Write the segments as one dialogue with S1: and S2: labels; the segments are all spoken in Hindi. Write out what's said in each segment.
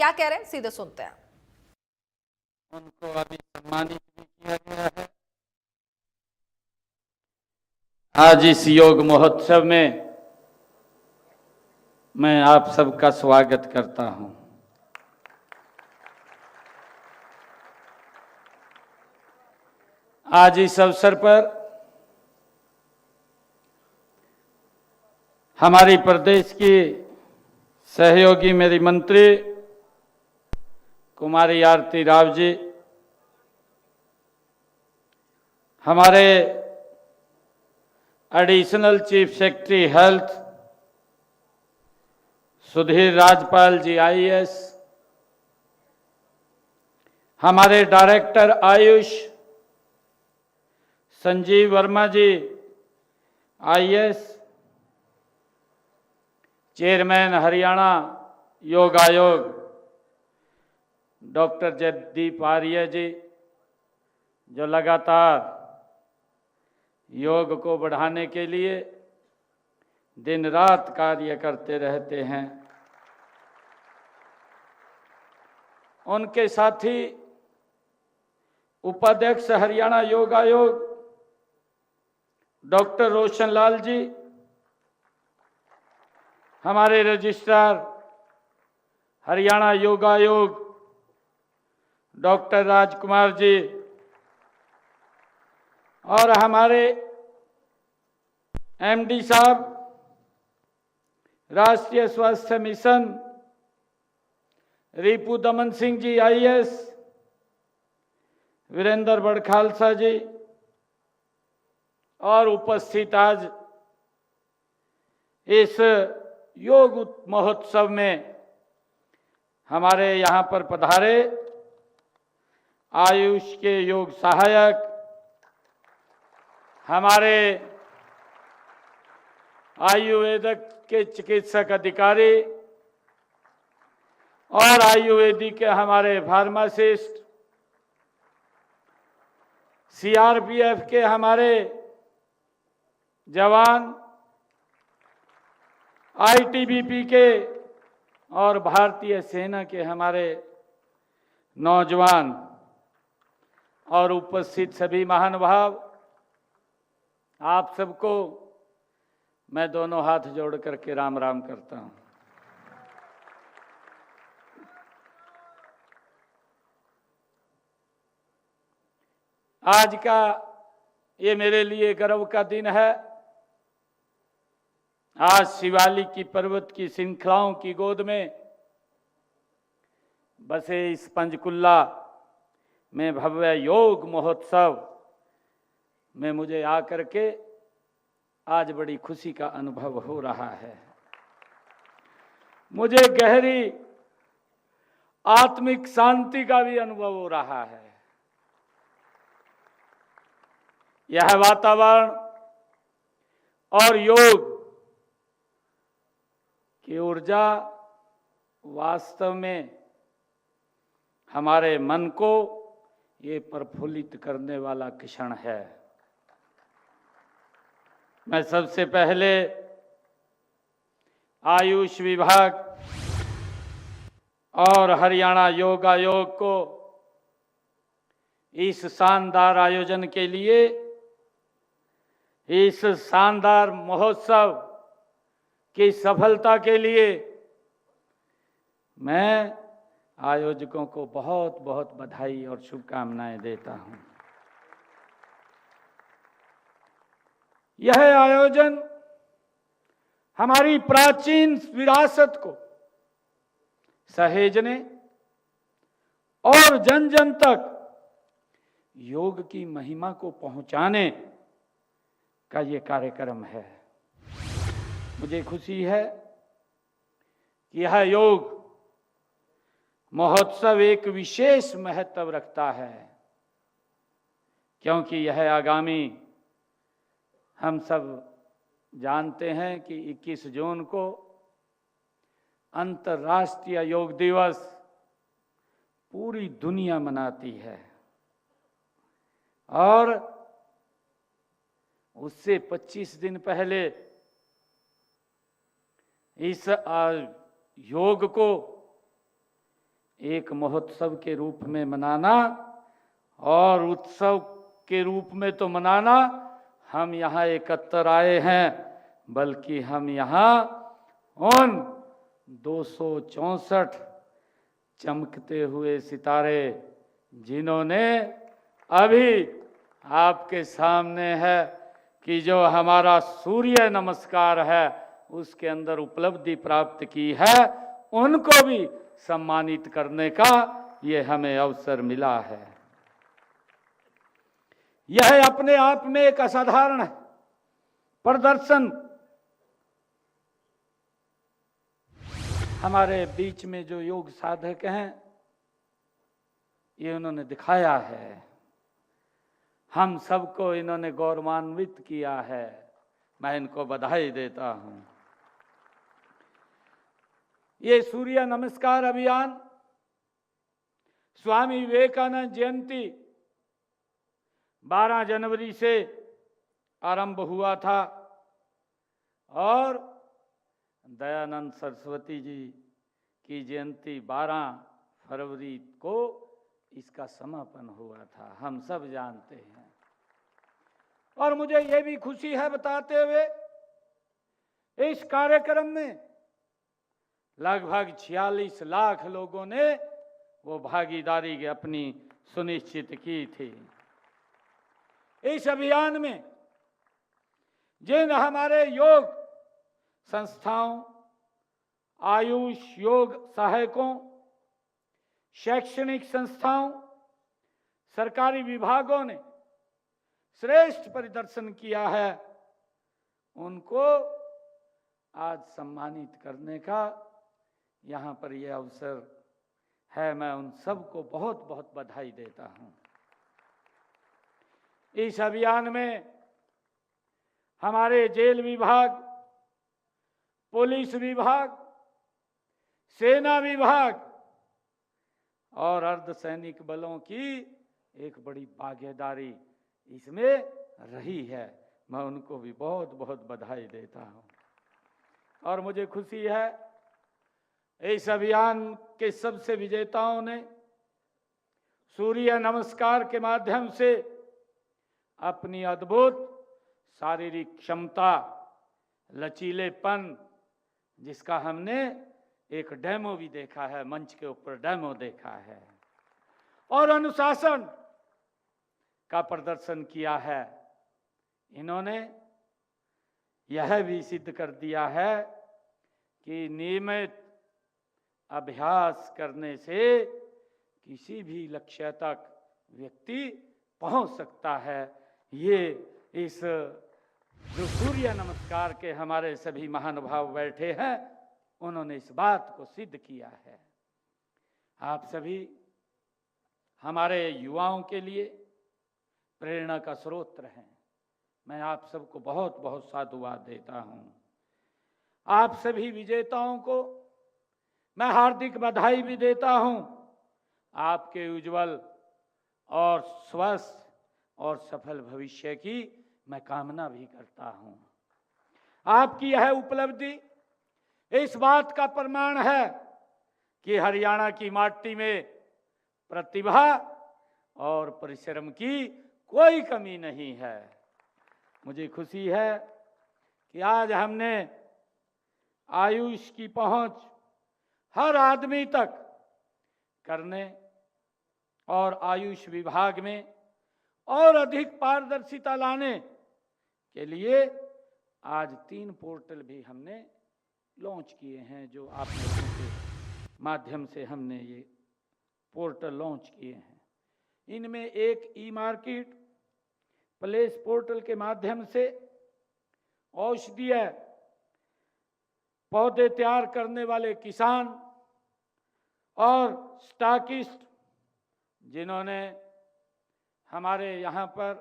S1: क्या कह रहे हैं, सीधे सुनते हैं।
S2: उनको अभी सम्मानित भी किया गया है। आज इस योग महोत्सव में मैं आप सबका स्वागत करता हूं। आज इस अवसर पर हमारी प्रदेश की सहयोगी मेरी मंत्री कुमारी आरती राव जी, हमारे additional chief secretary health Sudhir Rajpal ji IAS, हमारे director AYUSH Sanjeev Verma ji IAS, chairman Haryana Yog Aayog doctor Jaideep आर्य जी, जो लगातार योग को बढ़ाने के लिए दिन रात कार्य करते रहते हैं। उनके साथी उपाध्यक्ष हरियाणा योग आयोग डॉक्टर रोशन लाल जी, हमारे रजिस्ट्रार हरियाणा योग आयोग डॉक्टर राजकुमार जी, और हमारे एमडी साहब राष्ट्रीय स्वास्थ्य मिशन रिपु दमन सिंह जी आईएएस, वीरेंद्र बड़खालसा जी, और उपस्थित आज इस योग महोत्सव में हमारे यहाँ पर पधारे आयुष के योग सहायक, हमारे आयुर्वेदिक के चिकित्सक अधिकारी और आयुर्वेदिक के हमारे फार्मासिस्ट, सीआरपीएफ के हमारे जवान, आईटीबीपी के और भारतीय सेना के हमारे नौजवान और उपस्थित सभी महानुभाव, आप सबको मैं दोनों हाथ जोड़ करके राम राम करता हूं। आज का ये मेरे लिए गर्व का दिन है। आज शिवालिक की पर्वत की श्रृंखलाओं की गोद में बसे इस पंचकुला में भव्य योग महोत्सव में मुझे आकर के आज बड़ी खुशी का अनुभव हो रहा है। मुझे गहरी आत्मिक शांति का भी अनुभव हो रहा है। यह वातावरण और योग की ऊर्जा वास्तव में हमारे मन को ये प्रफुल्लित करने वाला क्षण है। मैं सबसे पहले आयुष विभाग और हरियाणा योग आयोग को इस शानदार आयोजन के लिए, इस शानदार महोत्सव की सफलता के लिए मैं आयोजकों को बहुत बहुत बधाई और शुभकामनाएं देता हूं। यह आयोजन हमारी प्राचीन विरासत को सहेजने और जन जन तक योग की महिमा को पहुंचाने का ये कार्यक्रम है। मुझे खुशी है कि यह योग महोत्सव एक विशेष महत्व रखता है, क्योंकि यह आगामी, हम सब जानते हैं कि 21 जून को अंतर्राष्ट्रीय योग दिवस पूरी दुनिया मनाती है, और उससे 25 दिन पहले इस योग को एक महोत्सव के रूप में मनाना और उत्सव के रूप में तो मनाना, हम यहाँ एकत्र आए हैं, बल्कि हम यहाँ उन 264 चमकते हुए सितारे जिन्होंने अभी आपके सामने है कि जो हमारा सूर्य नमस्कार है उसके अंदर उपलब्धि प्राप्त की है, उनको भी सम्मानित करने का ये हमें अवसर मिला है। यह अपने आप में एक असाधारण प्रदर्शन। हमारे बीच में जो योग साधक हैं, ये उन्होंने दिखाया है, हम सबको इन्होंने गौरवान्वित किया है। मैं इनको बधाई देता हूं। ये सूर्य नमस्कार अभियान स्वामी विवेकानंद जयंती 12 जनवरी से आरंभ हुआ था और दयानंद सरस्वती जी की जयंती 12 फरवरी को इसका समापन हुआ था, हम सब जानते हैं। और मुझे ये भी खुशी है बताते हुए, इस कार्यक्रम में लगभग 46 लाख लोगों ने वो भागीदारी अपनी सुनिश्चित की थी। इस अभियान में जिन हमारे योग संस्थाओं, आयुष योग सहायकों, शैक्षणिक संस्थाओं, सरकारी विभागों ने श्रेष्ठ प्रदर्शन किया है, उनको आज सम्मानित करने का यहाँ पर यह अवसर है। मैं उन सबको बहुत बहुत बधाई देता हूँ। इस अभियान में हमारे जेल विभाग, पुलिस विभाग, सेना विभाग और अर्धसैनिक बलों की एक बड़ी भागीदारी इसमें रही है। मैं उनको भी बहुत बहुत बधाई देता हूं। और मुझे खुशी है, इस अभियान के सबसे विजेताओं ने सूर्य नमस्कार के माध्यम से अपनी अद्भुत शारीरिक क्षमता, लचीलेपन, जिसका हमने एक डेमो भी देखा है, मंच के ऊपर डेमो देखा है, और अनुशासन का प्रदर्शन किया है। इन्होंने यह भी सिद्ध कर दिया है कि नियमित अभ्यास करने से किसी भी लक्ष्य तक व्यक्ति पहुंच सकता है। ये इस जो सूर्य नमस्कार के हमारे सभी महानुभाव बैठे हैं, उन्होंने इस बात को सिद्ध किया है। आप सभी हमारे युवाओं के लिए प्रेरणा का स्रोत हैं। मैं आप सबको बहुत बहुत साधुवाद देता हूं। आप सभी विजेताओं को मैं हार्दिक बधाई भी देता हूं। आपके उज्जवल और स्वस्थ और सफल भविष्य की मैं कामना भी करता हूं। आपकी यह उपलब्धि इस बात का प्रमाण है कि हरियाणा की माटी में प्रतिभा और परिश्रम की कोई कमी नहीं है। मुझे खुशी है कि आज हमने आयुष की पहुंच हर आदमी तक करने और आयुष विभाग में और अधिक पारदर्शिता लाने के लिए आज 3 पोर्टल भी हमने लॉन्च किए हैं, जो आप लोगों के माध्यम से हमने ये पोर्टल लॉन्च किए हैं। इनमें एक ई मार्केट प्लेस पोर्टल के माध्यम से औषधीय पौधे तैयार करने वाले किसान और स्टॉकिस्ट, जिन्होंने हमारे यहाँ पर,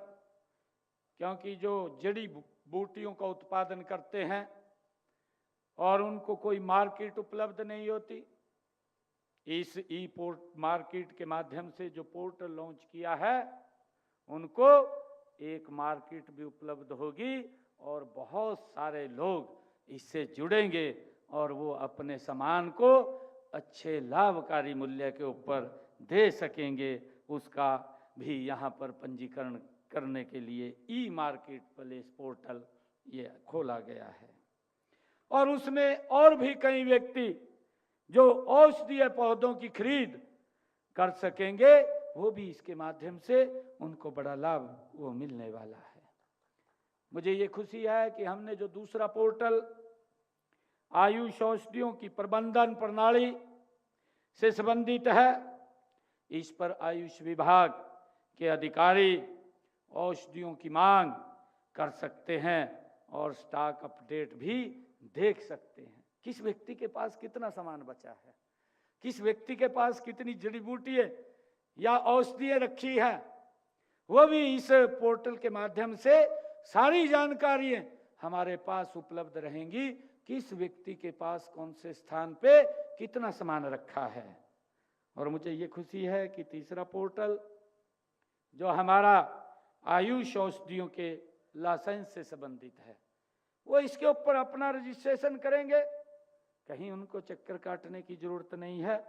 S2: क्योंकि जो जड़ी बूटियों का उत्पादन करते हैं और उनको कोई मार्केट उपलब्ध नहीं होती, इस ई पोर्ट मार्केट के माध्यम से जो पोर्टल लॉन्च किया है, उनको एक मार्केट भी उपलब्ध होगी और बहुत सारे लोग इससे जुड़ेंगे और वो अपने सामान को अच्छे लाभकारी मूल्य के ऊपर दे सकेंगे, उसका भी यहाँ पर पंजीकरण करने के लिए ई मार्केट प्लेस पोर्टल ये खोला गया है। और उसमें और भी कई व्यक्ति जो औषधीय पौधों की खरीद कर सकेंगे, वो भी इसके माध्यम से उनको बड़ा लाभ वो मिलने वाला है। मुझे ये खुशी है कि हमने जो दूसरा पोर्टल आयुष औषधियों की प्रबंधन प्रणाली से संबंधित है, इस पर आयुष विभाग के अधिकारी औषधियों की मांग कर सकते हैं और स्टॉक अपडेट भी देख सकते हैं। किस व्यक्ति के पास कितना सामान बचा है, किस व्यक्ति के पास कितनी जड़ी बूटियां या औषधियां रखी है, वो भी इस पोर्टल के माध्यम से सारी जानकारियां हमारे पास उपलब्ध रहेंगी। किस व्यक्ति के पास कौन से स्थान पे कितना सामान रखा है। और मुझे ये खुशी है कि तीसरा पोर्टल जो हमारा आयुष औषधियों के लाइसेंस से संबंधित है, वो इसके ऊपर अपना रजिस्ट्रेशन करेंगे, कहीं उनको चक्कर काटने की जरूरत नहीं है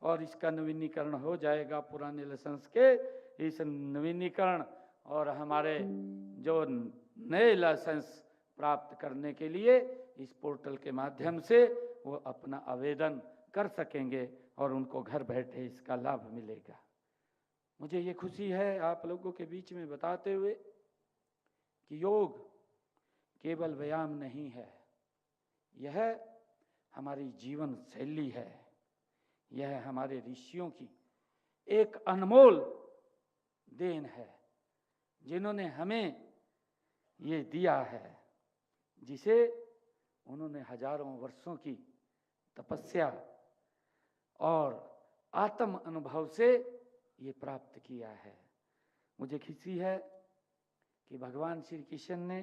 S2: और इसका नवीनीकरण हो जाएगा पुराने लाइसेंस के। इस नवीनीकरण और हमारे जो नए लाइसेंस प्राप्त करने के लिए इस पोर्टल के माध्यम से वो अपना आवेदन कर सकेंगे और उनको घर बैठे इसका लाभ मिलेगा। मुझे ये खुशी है आप लोगों के बीच में बताते हुए कि योग केवल व्यायाम नहीं है, यह हमारी जीवन शैली है, यह हमारे ऋषियों की एक अनमोल देन है, जिन्होंने हमें ये दिया है, जिसे उन्होंने हजारों वर्षों की तपस्या और आत्म अनुभव से ये प्राप्त किया है। मुझे खुशी है कि भगवान श्री कृष्ण ने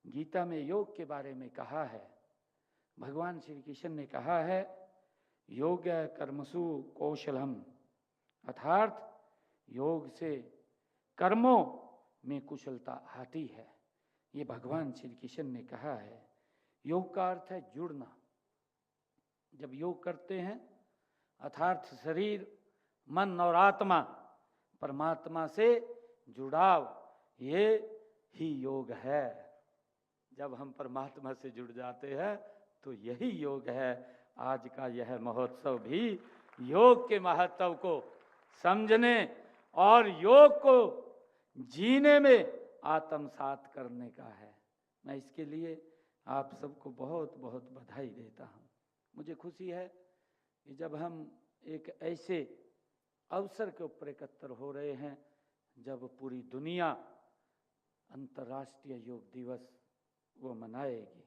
S2: गीता में योग के बारे में कहा है। भगवान श्री कृष्ण ने कहा है, योग कर्मसु कौशलम, अर्थात योग से कर्मों में कुशलता आती है। ये भगवान श्री कृष्ण ने कहा है। योग का अर्थ है जुड़ना। जब योग करते हैं अर्थात शरीर मन और आत्मा परमात्मा से जुड़ाव, ये ही योग है। जब हम परमात्मा से जुड़ जाते हैं तो यही योग है। आज का यह महोत्सव भी योग के महत्व को समझने और योग को जीने में आत्मसात करने का है। मैं इसके लिए आप सबको बहुत बहुत बधाई देता हूँ। मुझे खुशी है कि जब हम एक ऐसे अवसर के ऊपर एकत्र हो रहे हैं जब पूरी दुनिया अंतर्राष्ट्रीय योग दिवस वो मनाएगी,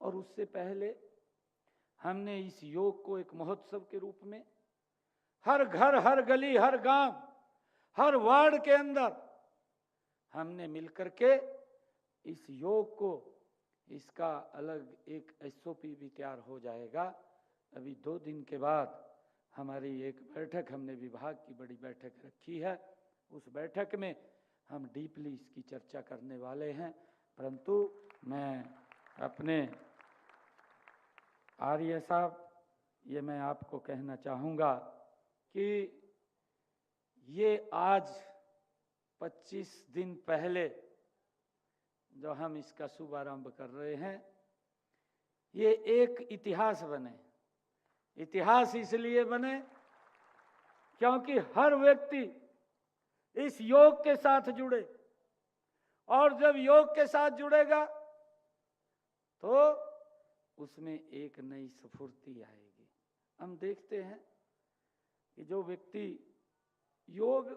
S2: और उससे पहले हमने इस योग को एक महोत्सव के रूप में हर घर, हर गली, हर गांव, हर वार्ड के अंदर हमने मिलकर के इस योग को, इसका अलग एक SOP भी तैयार हो जाएगा। अभी 2 दिन के बाद हमारी एक बैठक, हमने विभाग की बड़ी बैठक रखी है, उस बैठक में हम डीपली इसकी चर्चा करने वाले हैं। परंतु मैं अपने आर्य साहब, ये मैं आपको कहना चाहूँगा कि ये आज 25 दिन पहले जो हम इसका शुभारंभ कर रहे हैं, ये एक इतिहास बने। इतिहास इसलिए बने क्योंकि हर व्यक्ति इस योग के साथ जुड़े, और जब योग के साथ जुड़ेगा तो उसमें एक नई स्फूर्ति आएगी। हम देखते हैं कि जो व्यक्ति, योग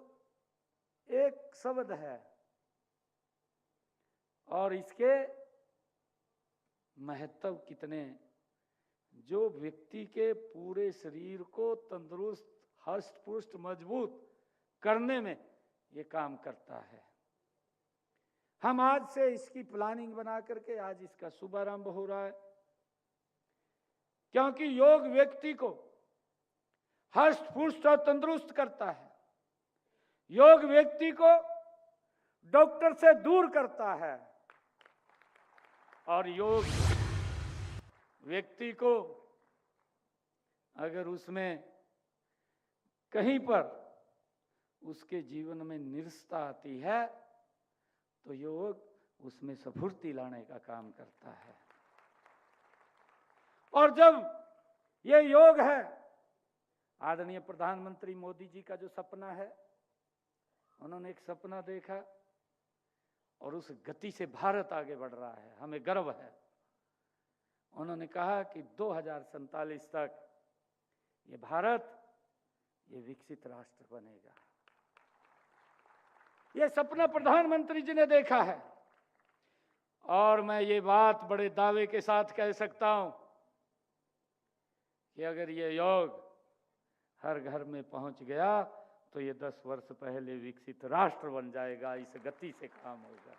S2: एक शब्द है और इसके महत्व कितने, जो व्यक्ति के पूरे शरीर को तंदुरुस्त, हष्ट पुष्ट, मजबूत करने में ये काम करता है। हम आज से इसकी प्लानिंग बना करके आज इसका शुभारंभ हो रहा है, क्योंकि योग व्यक्ति को हष्ट पुष्ट और तंदुरुस्त करता है। योग व्यक्ति को डॉक्टर से दूर करता है और योग व्यक्ति को अगर उसमें कहीं पर उसके जीवन में निरसता आती है तो योग उसमें स्फूर्ति लाने का काम करता है। और जब ये योग है, आदरणीय प्रधानमंत्री मोदी जी का जो सपना है, उन्होंने एक सपना देखा और उस गति से भारत आगे बढ़ रहा है, हमें गर्व है। उन्होंने कहा कि 2047 तक ये भारत ये विकसित राष्ट्र बनेगा। ये सपना प्रधानमंत्री जी ने देखा है और मैं ये बात बड़े दावे के साथ कह सकता हूं कि अगर ये योग हर घर में पहुंच गया तो ये 10 वर्ष पहले विकसित राष्ट्र बन जाएगा। इस गति से काम होगा।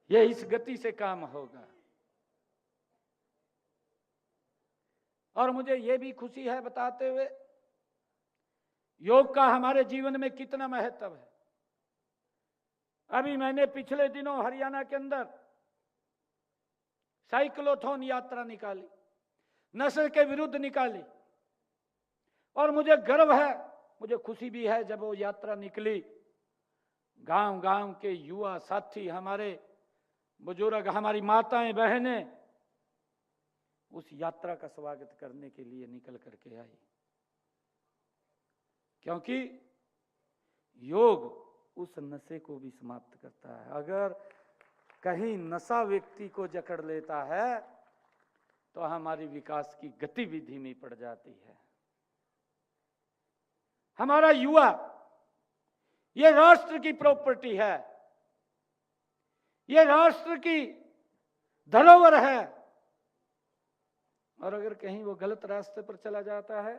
S2: ये इस गति से काम होगा। और मुझे ये भी खुशी है बताते हुए योग का हमारे जीवन में कितना महत्व है। अभी मैंने पिछले दिनों हरियाणा के अंदर साइक्लोथॉन यात्रा निकाली, नशे के विरुद्ध निकाली और मुझे गर्व है, मुझे खुशी भी है जब वो यात्रा निकली। गांव-गांव के युवा साथी, हमारे बुजुर्ग, हमारी माताएं बहनें उस यात्रा का स्वागत करने के लिए निकल करके आई, क्योंकि योग उस नशे को भी समाप्त करता है। अगर कहीं नशा व्यक्ति को जकड़ लेता है तो हमारी विकास की गति भी धीमी पड़ जाती है। हमारा युवा ये राष्ट्र की प्रॉपर्टी है, ये राष्ट्र की धरोहर है और अगर कहीं वो गलत रास्ते पर चला जाता है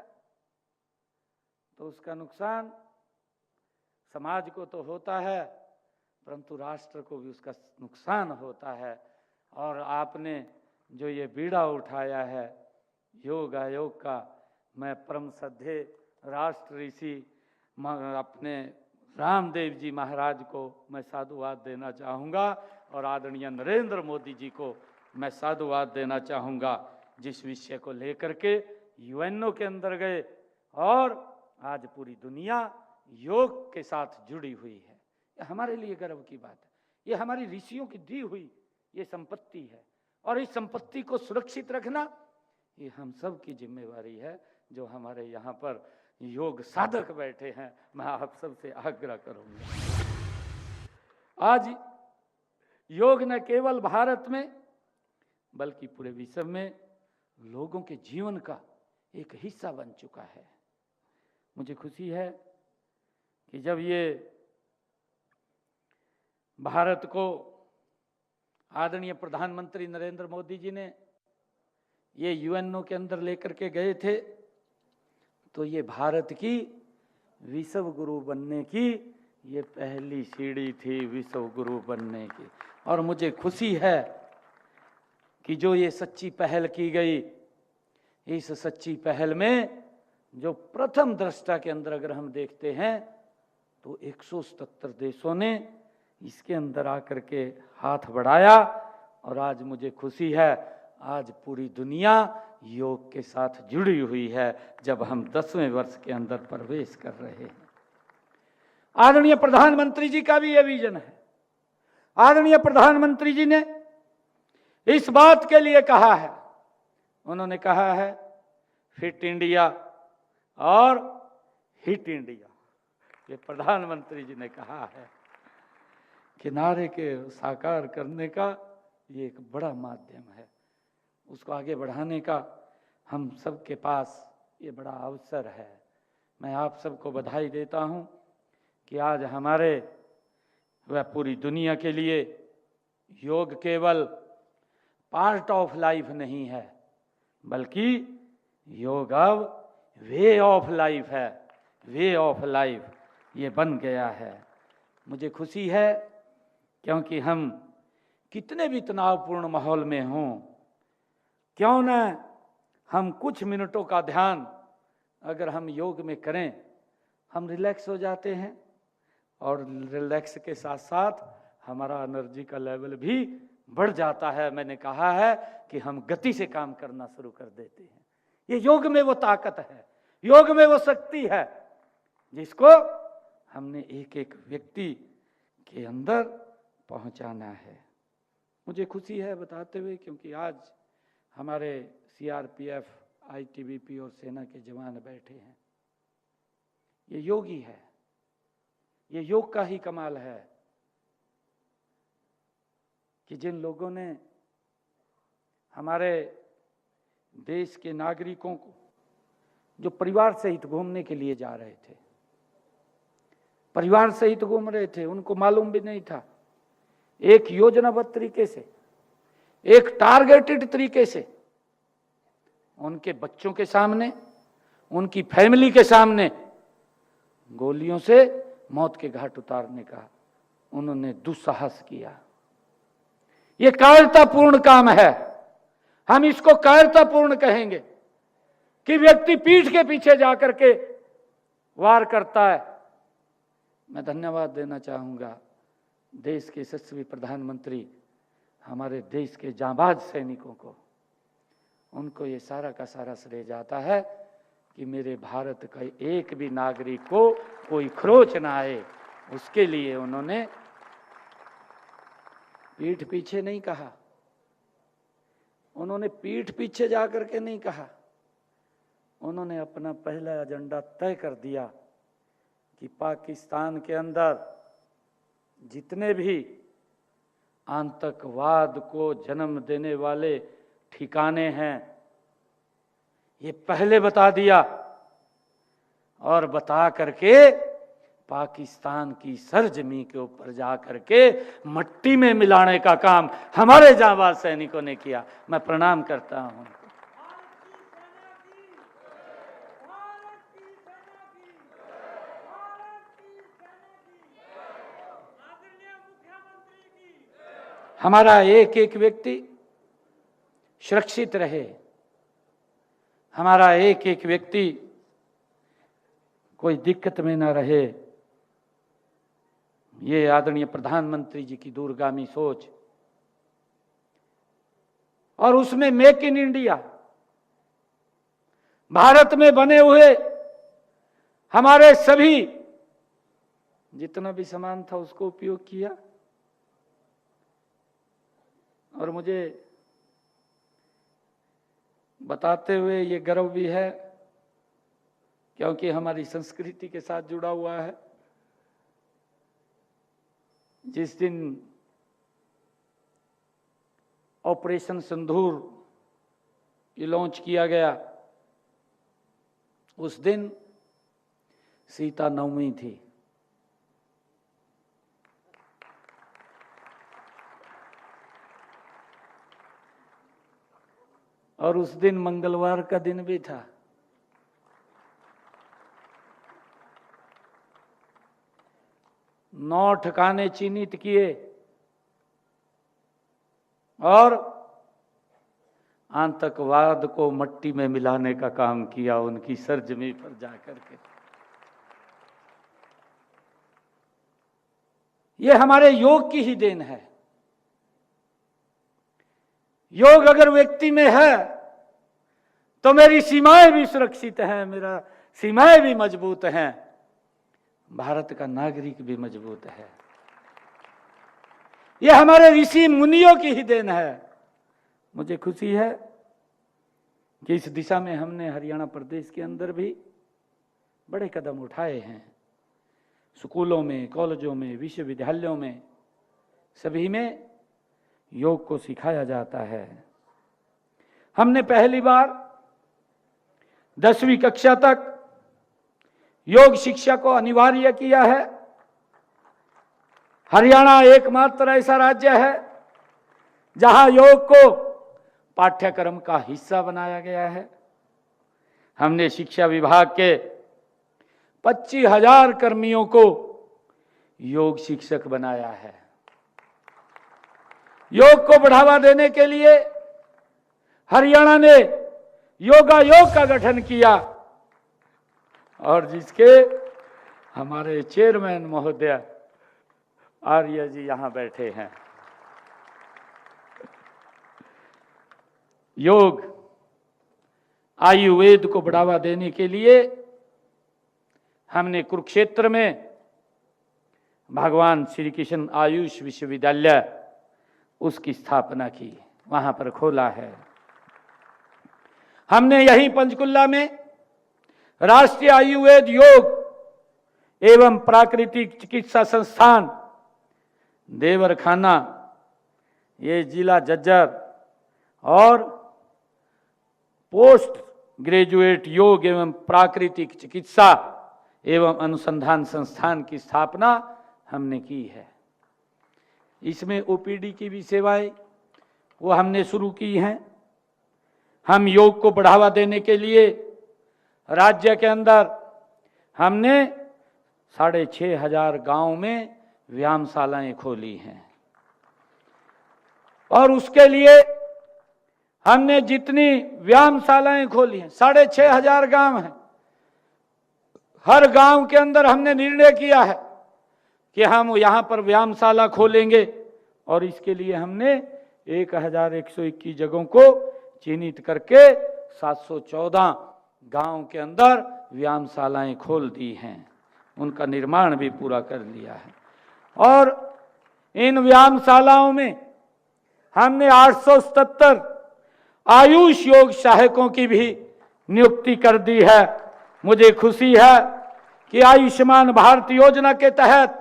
S2: तो उसका नुकसान समाज को तो होता है परंतु राष्ट्र को भी उसका नुकसान होता है। और आपने जो ये बीड़ा उठाया है योग आयोग का, मैं परम श्रद्धेय राष्ट्र ऋषि अपने रामदेव जी महाराज को मैं साधुवाद देना चाहूँगा और आदरणीय नरेंद्र मोदी जी को मैं साधुवाद देना चाहूँगा, जिस विषय को लेकर के यूएनओ के अंदर गए और आज पूरी दुनिया योग के साथ जुड़ी हुई है। ये हमारे लिए गर्व की बात है। ये हमारी ऋषियों की दी हुई ये संपत्ति है और इस संपत्ति को सुरक्षित रखना ये हम सब की जिम्मेवारी है। जो हमारे यहाँ पर योग साधक बैठे हैं, मैं आप सबसे आग्रह करूंगा, आज योग न केवल भारत में बल्कि पूरे विश्व में लोगों के जीवन का एक हिस्सा बन चुका है। मुझे खुशी है कि जब ये भारत को आदरणीय प्रधानमंत्री नरेंद्र मोदी जी ने ये यूएनओ के अंदर लेकर के गए थे तो ये भारत की विश्व गुरु बनने की ये पहली सीढ़ी थी, विश्व गुरु बनने की। और मुझे खुशी है कि जो ये सच्ची पहल की गई, इस सच्ची पहल में जो प्रथम दृष्टा के अंदर अगर हम देखते हैं तो 177 देशों ने इसके अंदर आकर के हाथ बढ़ाया और आज मुझे खुशी है आज पूरी दुनिया योग के साथ जुड़ी हुई है जब हम 10वें वर्ष के अंदर प्रवेश कर रहे हैं। आदरणीय प्रधानमंत्री जी का भी यह विजन है। आदरणीय प्रधानमंत्री जी ने इस बात के लिए कहा है, उन्होंने कहा है फिट इंडिया और हिट इंडिया। ये प्रधानमंत्री जी ने कहा है कि नारे के साकार करने का ये एक बड़ा माध्यम है, उसको आगे बढ़ाने का हम सब के पास ये बड़ा अवसर है। मैं आप सबको बधाई देता हूँ कि आज हमारे वह पूरी दुनिया के लिए योग केवल पार्ट ऑफ लाइफ नहीं है बल्कि योग अब वे ऑफ लाइफ है, वे ऑफ लाइफ ये बन गया है। मुझे खुशी है क्योंकि हम कितने भी तनावपूर्ण माहौल में हों, क्यों न हम कुछ मिनटों का ध्यान अगर हम योग में करें, हम रिलैक्स हो जाते हैं और रिलैक्स के साथ साथ हमारा एनर्जी का लेवल भी बढ़ जाता है। मैंने कहा है कि हम गति से काम करना शुरू कर देते हैं। ये योग में वो ताकत है, योग में वो शक्ति है जिसको हमने एक एक व्यक्ति के अंदर पहुंचाना है। मुझे खुशी है बताते हुए, क्योंकि आज हमारे सीआरपीएफ, आईटीबीपी और सेना के जवान बैठे हैं। ये योगी है, ये योग का ही कमाल है कि जिन लोगों ने हमारे देश के नागरिकों को, जो परिवार सहित घूमने के लिए जा रहे थे, परिवार सहित घूम रहे थे, उनको मालूम भी नहीं था, एक योजनाबद्ध तरीके से, एक टारगेटेड तरीके से उनके बच्चों के सामने, उनकी फैमिली के सामने गोलियों से मौत के घाट उतारने का उन्होंने दुस्साहस किया। ये कायरतापूर्ण काम है, हम इसको कायरतापूर्ण कहेंगे कि व्यक्ति पीठ के पीछे जाकर के वार करता है। मैं धन्यवाद देना चाहूंगा देश के यशस्वी प्रधानमंत्री, हमारे देश के जांबाज सैनिकों को। उनको ये सारा का सारा श्रेय जाता है कि मेरे भारत का एक भी नागरिक को कोई खरोच ना आए, उसके लिए उन्होंने पीठ पीछे नहीं कहा, उन्होंने पीठ पीछे जाकर के नहीं कहा, उन्होंने अपना पहला एजेंडा तय कर दिया कि पाकिस्तान के अंदर जितने भी आतंकवाद को जन्म देने वाले ठिकाने हैं, ये पहले बता दिया और बता करके पाकिस्तान की सरजमी के ऊपर जा करके मट्टी में मिलाने का काम हमारे जांबाज सैनिकों ने किया। मैं प्रणाम करता हूं। हमारा एक एक व्यक्ति सुरक्षित रहे, हमारा एक एक व्यक्ति कोई दिक्कत में ना रहे, ये आदरणीय प्रधानमंत्री जी की दूरगामी सोच, और उसमें मेक इन इंडिया, भारत में बने हुए हमारे सभी जितना भी सामान था उसको उपयोग किया। और मुझे बताते हुए ये गर्व भी है, क्योंकि हमारी संस्कृति के साथ जुड़ा हुआ है। जिस दिन ऑपरेशन सिंदूर की लॉन्च किया गया, उस दिन सीता नवमी थी। और उस दिन मंगलवार का दिन भी था। नौ ठिकाने चिन्हित किए और आतंकवाद को मट्टी में मिलाने का काम किया, उनकी सरजमी पर जाकर के। ये हमारे योग की ही देन है। योग अगर व्यक्ति में है तो मेरी सीमाएं भी सुरक्षित हैं, मेरा सीमाएं भी मजबूत हैं, भारत का नागरिक भी मजबूत है। यह हमारे ऋषि मुनियों की ही देन है। मुझे खुशी है कि इस दिशा में हमने हरियाणा प्रदेश के अंदर भी बड़े कदम उठाए हैं। स्कूलों में, कॉलेजों में, विश्वविद्यालयों में, सभी में योग को सिखाया जाता है। हमने पहली बार 10वीं कक्षा तक योग शिक्षा को अनिवार्य किया है। हरियाणा एकमात्र ऐसा राज्य है जहां योग को पाठ्यक्रम का हिस्सा बनाया गया है। हमने शिक्षा विभाग के 25,000 कर्मियों को योग शिक्षक बनाया है। योग को बढ़ावा देने के लिए हरियाणा ने योगा योग का गठन किया और जिसके हमारे चेयरमैन महोदय आर्य जी यहां बैठे हैं। योग आयुर्वेद को बढ़ावा देने के लिए हमने कुरुक्षेत्र में भगवान श्री कृष्ण आयुष विश्वविद्यालय उसकी स्थापना की, वहां पर खोला है। हमने यहीं पंचकुला में राष्ट्रीय आयुर्वेद योग एवं प्राकृतिक चिकित्सा संस्थान देवरखाना, ये जिला झज्जर, और पोस्ट ग्रेजुएट योग एवं प्राकृतिक चिकित्सा एवं अनुसंधान संस्थान की स्थापना हमने की है। इसमें ओपीडी की भी सेवाएं वो हमने शुरू की हैं। हम योग को बढ़ावा देने के लिए राज्य के अंदर हमने 6,500 गांव में व्यायामशालाएं खोली हैं, और उसके लिए हमने जितनी व्यायामशालाएं खोली हैं, 6,500 गांव हैं, हर गांव के अंदर हमने निर्णय किया है कि हम यहां पर व्यायामशाला खोलेंगे, और इसके लिए हमने 1,121 जगहों को चिन्हित करके 714 गांव के अंदर व्यायामशालाएं खोल दी हैं, उनका निर्माण भी पूरा कर लिया है। और इन व्यायामशालाओं में हमने 877 आयुष योग सहायकों की भी नियुक्ति कर दी है। मुझे खुशी है कि आयुष्मान भारत योजना के तहत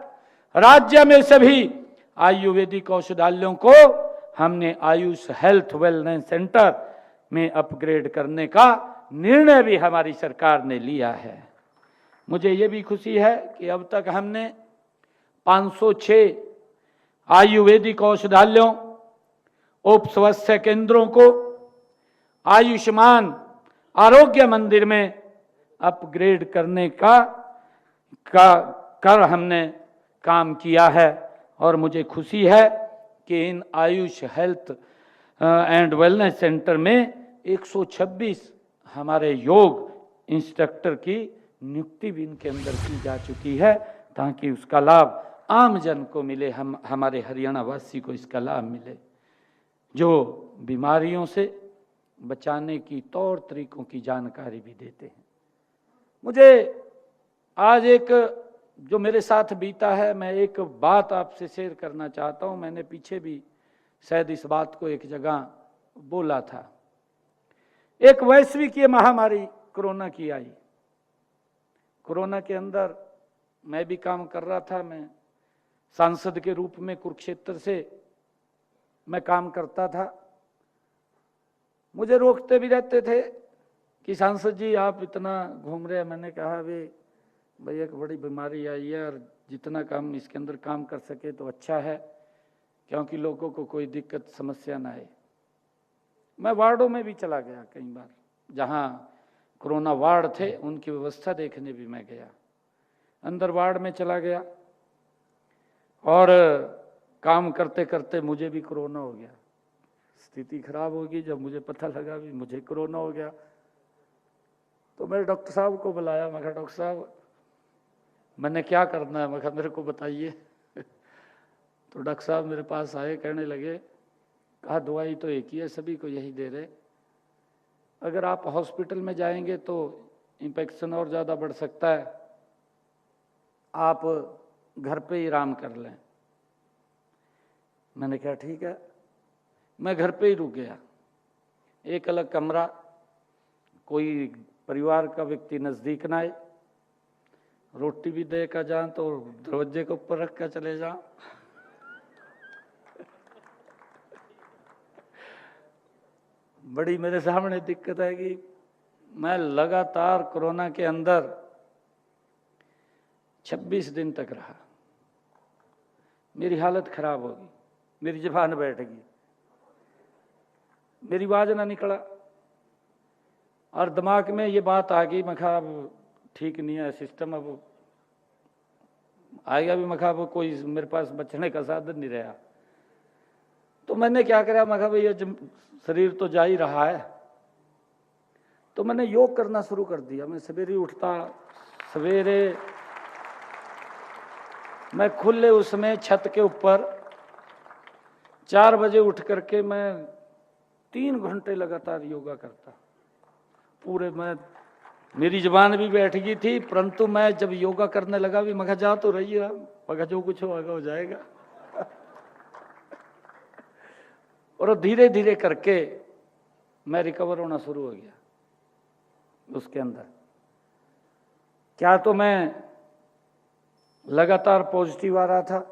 S2: राज्य में सभी आयुर्वेदिक औषधालयों को हमने आयुष हेल्थ वेलनेस सेंटर में अपग्रेड करने का निर्णय भी हमारी सरकार ने लिया है। मुझे ये भी खुशी है कि अब तक हमने 506 आयुर्वेदिक औषधालयों, उप स्वास्थ्य केंद्रों को आयुष्मान आरोग्य मंदिर में अपग्रेड करने का हमने काम किया है। और मुझे खुशी है कि इन AYUSH health and wellness centre में 126 हमारे योग इंस्ट्रक्टर की नियुक्ति भी इनके अंदर की जा चुकी है, ताकि उसका लाभ आम जन को मिले, हमारे हरियाणा वासी को इसका लाभ मिले, जो बीमारियों से बचाने की तौर तरीकों की जानकारी भी देते हैं। मुझे आज एक जो मेरे साथ बीता है, मैं एक बात आपसे शेयर करना चाहता हूं। मैंने पीछे भी शायद इस बात को एक जगह बोला था। एक वैश्विक महामारी कोरोना की आई। कोरोना के अंदर मैं भी काम कर रहा था। मैं सांसद के रूप में कुरुक्षेत्र से मैं काम करता था। मुझे रोकते भी रहते थे कि सांसद जी आप इतना घूम रहे हैं। मैंने कहा भाई एक बड़ी बीमारी आई है, और जितना काम इसके अंदर काम कर सके तो अच्छा है, क्योंकि लोगों को कोई दिक्कत समस्या ना आए। मैं वार्डों में भी चला गया कई बार, जहां कोरोना वार्ड थे उनकी व्यवस्था देखने भी मैं गया। अंदर वार्ड में चला गया, और काम करते करते मुझे भी कोरोना हो गया। स्थिति खराब होगी, जब मुझे पता लगा भी मुझे कोरोना हो गया, तो मैंने डॉक्टर साहब को बुलाया। मैं कहा डॉक्टर साहब मैंने क्या करना है, मैं कहा मेरे को बताइए। तो डॉक्टर साहब मेरे पास आए, कहने लगे, कहा दवाई तो एक ही है, सभी को यही दे रहे, अगर आप हॉस्पिटल में जाएंगे तो इन्फेक्शन और ज़्यादा बढ़ सकता है, आप घर पे ही आराम कर लें। मैंने कहा ठीक है। मैं घर पे ही रुक गया। एक अलग कमरा, कोई परिवार का व्यक्ति नज़दीक ना आए, रोटी भी दे कर जाए तो दरवाजे के ऊपर रख कर चले जाओ। बड़ी मेरे सामने दिक्कत है कि मैं लगातार कोरोना के अंदर 26 दिन तक रहा। मेरी हालत खराब होगी, मेरी ज़बान बैठ गई, मेरी आवाज़ ना निकला, और दिमाग में ये बात आ गई, मैं कहा अब ठीक नहीं है सिस्टम, अब आएगा भी, मैं कहा अब कोई मेरे पास बचने का साधन नहीं रहा। तो मैंने क्या करा, मैं कहा भाई ये शरीर तो जा ही रहा है, तो मैंने योग करना शुरू कर दिया। मैं सवेरे उठता, सवेरे मैं खुले उसमें छत के ऊपर 4 बजे उठ करके मैं 3 घंटे लगातार योगा करता पूरे। मेरी जुबान भी बैठ गई थी, परंतु मैं जब योगा करने लगा भी मगर जा तो रही है, मगर जो कुछ होगा हो जाएगा। और धीरे धीरे करके मैं रिकवर होना शुरू हो गया उसके अंदर। क्या तो मैं लगातार पॉजिटिव आ रहा था।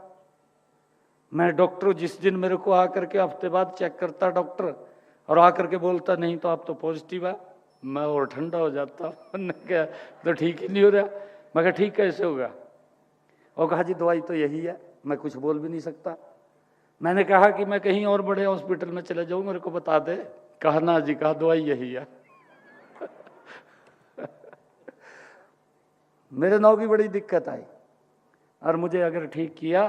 S2: मैं डॉक्टर जिस दिन मेरे को आकर के हफ्ते बाद चेक करता डॉक्टर और आकर के बोलता नहीं तो आप तो पॉजिटिव है, मैं और ठंडा हो जाता। मैंने कहा तो ठीक ही नहीं हो रहा। मैं कहा ठीक कैसे होगा? और कहा जी दवाई तो यही है। मैं कुछ बोल भी नहीं सकता। मैंने कहा कि मैं कहीं और बड़े हॉस्पिटल में चले जाऊं, मेरे को बता दे। कहा ना जी, कहा दवाई यही है। मेरे नाव की बड़ी दिक्कत आई और मुझे अगर ठीक किया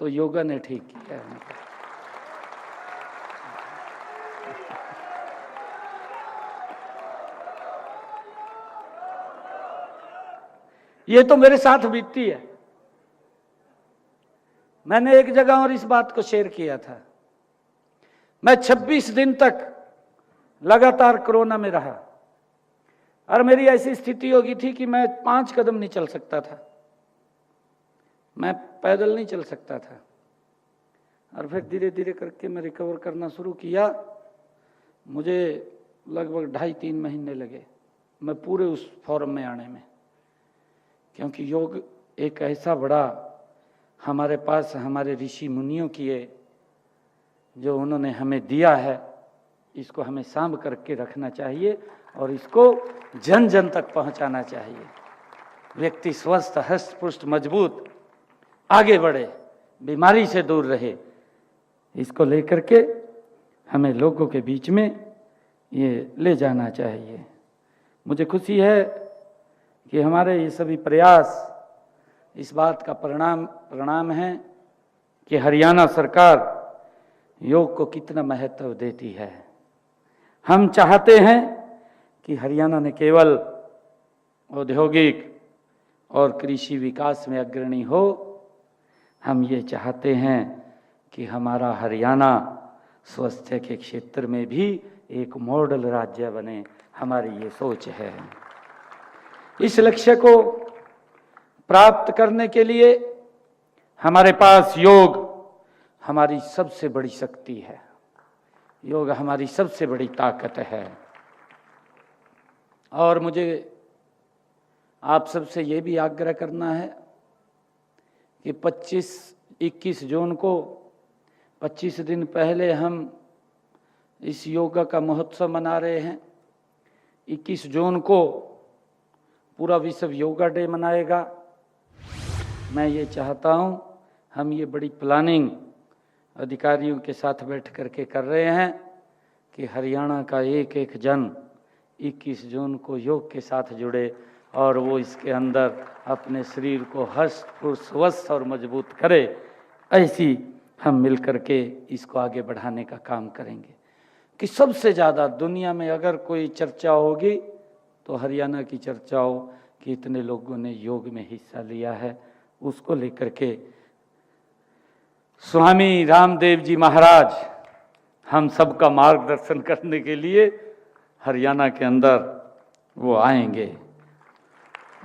S2: तो योगा ने ठीक किया है। ये तो मेरे साथ बीतती है। मैंने एक जगह और इस बात को शेयर किया था। मैं 26 दिन तक लगातार कोरोना में रहा और मेरी ऐसी स्थिति हो गई थी कि मैं 5 कदम नहीं चल सकता था, मैं पैदल नहीं चल सकता था। और फिर धीरे धीरे करके मैं रिकवर करना शुरू किया। मुझे लगभग 2.5-3 महीने लगे मैं पूरे उस फॉर्म में आने में, क्योंकि योग एक ऐसा बड़ा हमारे पास हमारे ऋषि मुनियों की है जो उन्होंने हमें दिया है। इसको हमें सांभ करके रखना चाहिए और इसको जन जन तक पहुंचाना चाहिए। व्यक्ति स्वस्थ, हष्ट पुष्ट, मजबूत, आगे बढ़े, बीमारी से दूर रहे, इसको लेकर के हमें लोगों के बीच में ये ले जाना चाहिए। मुझे खुशी है कि हमारे ये सभी प्रयास इस बात का परिणाम है कि हरियाणा सरकार योग को कितना महत्व देती है। हम चाहते हैं कि हरियाणा ने केवल औद्योगिक और कृषि विकास में अग्रणी हो, हम ये चाहते हैं कि हमारा हरियाणा स्वास्थ्य के क्षेत्र में भी एक मॉडल राज्य बने। हमारी ये सोच है। इस लक्ष्य को प्राप्त करने के लिए हमारे पास योग हमारी सबसे बड़ी शक्ति है, योग हमारी सबसे बड़ी ताकत है। और मुझे आप सबसे ये भी आग्रह करना है कि 25-21 जून को 25 दिन पहले हम इस योगा का महोत्सव मना रहे हैं। 21 जून को पूरा विश्व योगा डे मनाएगा। मैं ये चाहता हूँ हम ये बड़ी प्लानिंग अधिकारियों के साथ बैठ करके कर रहे हैं कि हरियाणा का एक एक जन 21 जून को योग के साथ जुड़े और वो इसके अंदर अपने शरीर को हष्ट पुष्ट स्वस्थ और मजबूत करे। ऐसी हम मिल करके इसको आगे बढ़ाने का काम करेंगे कि सबसे ज़्यादा दुनिया में अगर कोई चर्चा होगी तो हरियाणा की चर्चा हो कि इतने लोगों ने योग में हिस्सा लिया है। उसको लेकर के स्वामी रामदेव जी महाराज हम सबका मार्गदर्शन करने के लिए हरियाणा के अंदर वो आएंगे।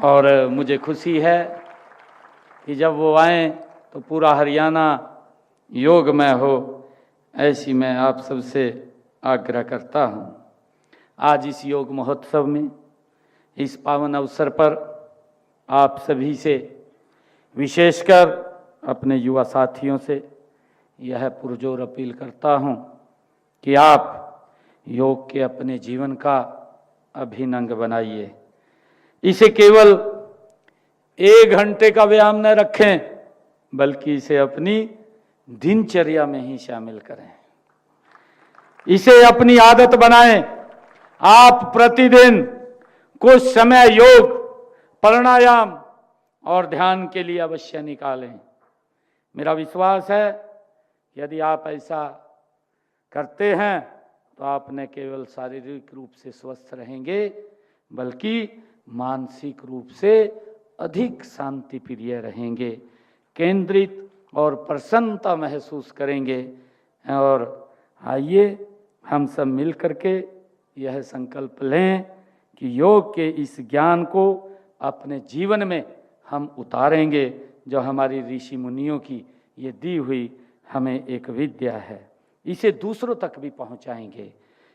S2: और मुझे खुशी है कि जब वो आएँ तो पूरा हरियाणा योगमय हो, ऐसी मैं आप सबसे आग्रह करता हूँ। आज इस योग महोत्सव में, इस पावन अवसर पर आप सभी से, विशेषकर अपने युवा साथियों से यह पुरजोर अपील करता हूँ कि आप योग के अपने जीवन का अभिन्न अंग बनाइए। इसे केवल 1 घंटे का व्यायाम न रखें, बल्कि इसे अपनी दिनचर्या में ही शामिल करें। इसे अपनी आदत बनाएं। आप प्रतिदिन कुछ समय योग, प्राणायाम और ध्यान के लिए अवश्य निकालें। मेरा विश्वास है यदि आप ऐसा करते हैं तो आप न केवल शारीरिक रूप से स्वस्थ रहेंगे बल्कि मानसिक रूप से अधिक शांति प्रिय रहेंगे। केंद्रित और प्रसन्नता महसूस करेंगे। और आइए हम सब मिल करके यह संकल्प लें कि योग के इस ज्ञान को अपने जीवन में हम उतारेंगे, जो हमारी ऋषि मुनियों की ये दी हुई हमें एक विद्या है, इसे दूसरों तक भी पहुंचाएंगे।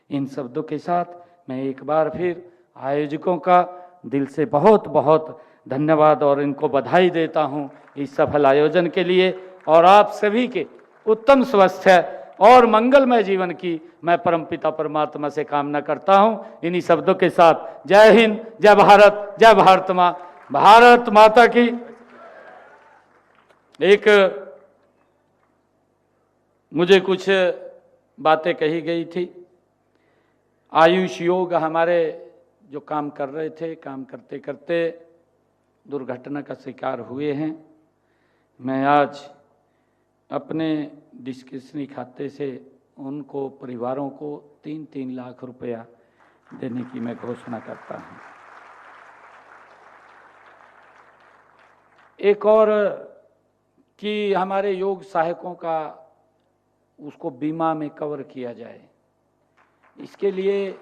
S2: इन शब्दों के साथ मैं एक बार फिर आयोजकों का दिल से बहुत बहुत धन्यवाद और इनको बधाई देता हूं इस सफल आयोजन के लिए। और आप सभी के उत्तम स्वास्थ्य और मंगलमय जीवन की मैं परमपिता परमात्मा से कामना करता हूं। इन्हीं शब्दों के साथ जय हिंद, जय भारत, जय भारत माँ, भारत माता की। एक मुझे कुछ बातें कही गई थी। आयुष योग हमारे जो काम कर रहे थे, काम करते करते दुर्घटना का शिकार हुए हैं। मैं आज अपने डिस्क्रिप्शनरी खाते से उनको परिवारों को 3-3 लाख रुपया देने की मैं घोषणा करता हूं। एक और कि हमारे योग सहायकों का उसको बीमा में कवर किया जाए, इसके लिए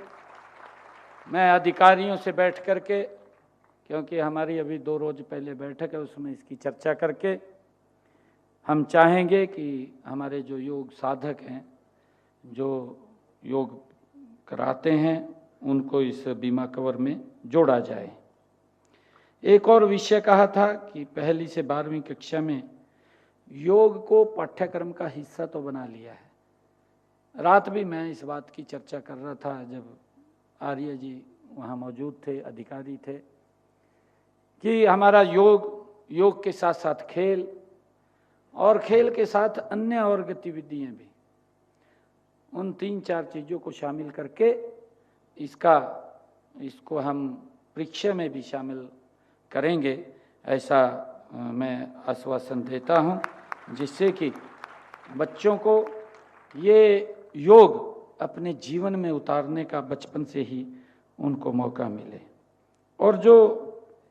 S2: मैं अधिकारियों से बैठ करके, क्योंकि हमारी अभी 2 रोज पहले बैठक है, उसमें इसकी चर्चा करके हम चाहेंगे कि हमारे जो योग साधक हैं, जो योग कराते हैं, उनको इस बीमा कवर में जोड़ा जाए। एक और विषय कहा था कि 1ली से 12वीं कक्षा में योग को पाठ्यक्रम का हिस्सा तो बना लिया है। रात भी मैं इस बात की चर्चा कर रहा था, जब आर्य जी वहाँ मौजूद थे, अधिकारी थे, कि हमारा योग के साथ साथ खेल और खेल के साथ अन्य और गतिविधियाँ भी, उन 3-4 चीज़ों को शामिल करके इसको हम परीक्षा में भी शामिल करेंगे, ऐसा मैं आश्वासन देता हूं, जिससे कि बच्चों को ये योग अपने जीवन में उतारने का बचपन से ही उनको मौका मिले। और जो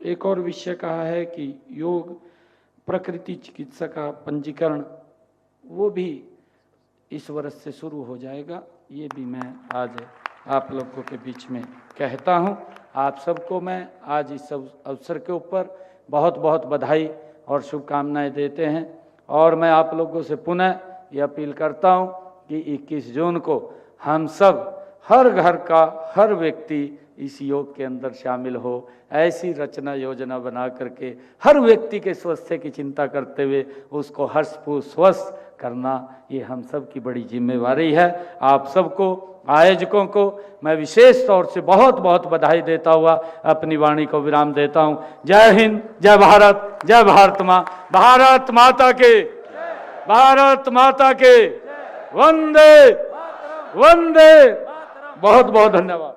S2: एक और विषय कहा है कि योग प्रकृति चिकित्सा का पंजीकरण, वो भी इस वर्ष से शुरू हो जाएगा, ये भी मैं आज आप लोगों के बीच में कहता हूं। आप सबको मैं आज इस अवसर के ऊपर बहुत बहुत बधाई और शुभकामनाएं देते हैं। और मैं आप लोगों से पुनः ये अपील करता हूं कि 21 जून को हम सब, हर घर का हर व्यक्ति इस योग के अंदर शामिल हो। ऐसी रचना योजना बना करके हर व्यक्ति के स्वास्थ्य की चिंता करते हुए उसको हर्षपूर्वक स्वस्थ करना, ये हम सब की बड़ी जिम्मेवारी है। आप सबको, आयोजकों को मैं विशेष तौर से बहुत बहुत बधाई देता हुआ अपनी वाणी को विराम देता हूं। जय हिंद, जय भारत, जय भारत माँ, भारत माता के, भारत माता के, वंदे वंदे। बहुत बहुत धन्यवाद।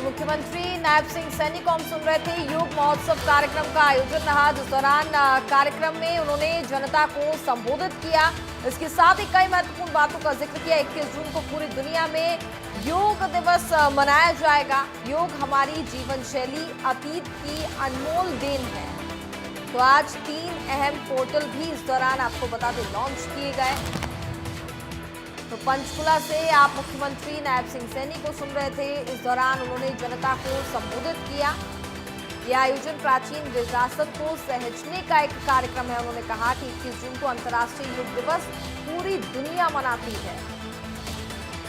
S1: मुख्यमंत्री नायब सिंह सैनी को हम सुन रहे थे। योग महोत्सव कार्यक्रम का आयोजन रहा, जिस दौरान कार्यक्रम में उन्होंने जनता को संबोधित किया। इसके साथ ही कई महत्वपूर्ण बातों का जिक्र किया। 21 जून को पूरी दुनिया में योग दिवस मनाया जाएगा। योग हमारी जीवन शैली, अतीत की अनमोल देन है। तो आज 3 अहम पोर्टल भी इस दौरान आपको बता दें लॉन्च किए गए। तो पंचकुला से आप मुख्यमंत्री नायब सिंह सैनी को सुन रहे थे। इस दौरान उन्होंने जनता को संबोधित किया। यह आयोजन प्राचीन विरासत को सहेजने का एक कार्यक्रम है। उन्होंने कहा कि 21 जून को अंतर्राष्ट्रीय योग दिवस पूरी दुनिया मनाती है।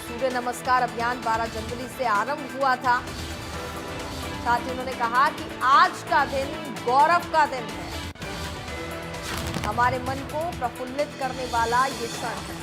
S1: सूर्य नमस्कार अभियान 12 जनवरी से आरंभ हुआ था। साथ ही उन्होंने कहा कि आज का दिन गौरव का दिन है। हमारे मन को प्रफुल्लित करने वाला ये क्षण है।